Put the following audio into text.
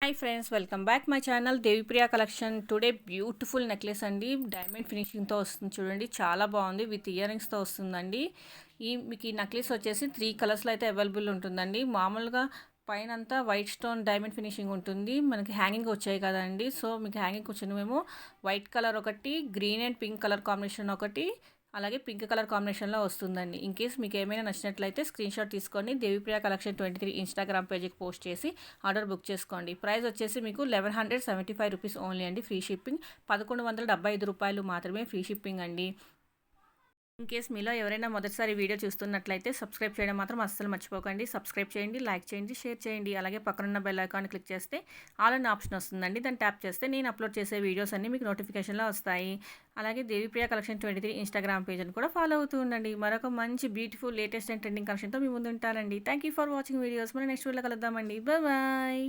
Hi friends, welcome back my channel Devipriya collection. Today beautiful necklace అండి, diamond ఫినిషింగ్తో వస్తుంది. చూడండి, చాలా బాగుంది. విత్ ఇయర్ రింగ్స్తో వస్తుందండి. మీకు ఈ నెక్లెస్ వచ్చేసి 3 కలర్స్లో అయితే అవైలబుల్ ఉంటుందండి. మామూలుగా పైన అంతా వైట్ స్టోన్ డైమండ్ ఫినిషింగ్ ఉంటుంది. మనకి హ్యాంగింగ్ వచ్చాయి కదండి. సో మీకు హ్యాంగింగ్ వచ్చినవేమో వైట్ కలర్ ఒకటి, green and pink colour combination ఒకటి, అలాగే పింక్ కలర్ కాంబినేషన్లో వస్తుందండి. ఇన్ కేస్ మీకు ఏమైనా నచ్చినట్లయితే స్క్రీన్ షాట్ తీసుకొని దేవిప్రియ కలెక్షన్ 23 ఇన్స్టాగ్రామ్ పేజ్కి పోస్ట్ చేసి ఆర్డర్ బుక్ చేసుకోండి. ప్రైస్ వచ్చేసి మీకు 1175 రూపీస్ ఓన్లీ అండి. Free shipping. 1175 రూపాయలు మాత్రమే ఫ్రీ షిప్పింగ్ అండి. ఇన్ కేస్ మీలో ఎవరైనా మొదటిసారి వీడియో చూస్తున్నట్లయితే సబ్స్క్రైబ్ చేయడం మాత్రం అస్సలు మర్చిపోకండి. సబ్స్క్రైబ్ చేయండి, లైక్ చేయండి, షేర్ చేయండి. అలాగే పక్కనున్న బెల్ ఐకాన్ క్లిక్ చేస్తే ఆల్ అనే ఆప్షన్ వస్తుందండి. దాన్ని ట్యాప్ చేస్తే నేను అప్లోడ్ చేసే వీడియోస్ అన్నీ మీకు నోటిఫికేషన్లో వస్తాయి. అలాగే దేవిప్రియ కలెక్షన్ 23 ఇన్స్టాగ్రామ్ పేజ్ని కూడా ఫాలో అవుతూ ఉండండి. మరొక మంచి బ్యూటిఫుల్ లేటెస్ట్ అండ్ ట్రెండింగ్ కలెక్షన్తో మీ ముందు ఉంటానండి. Thank you for watching videos. మన నెక్స్ట్ వీడియోలో కలుద్దామండి. బాయ్.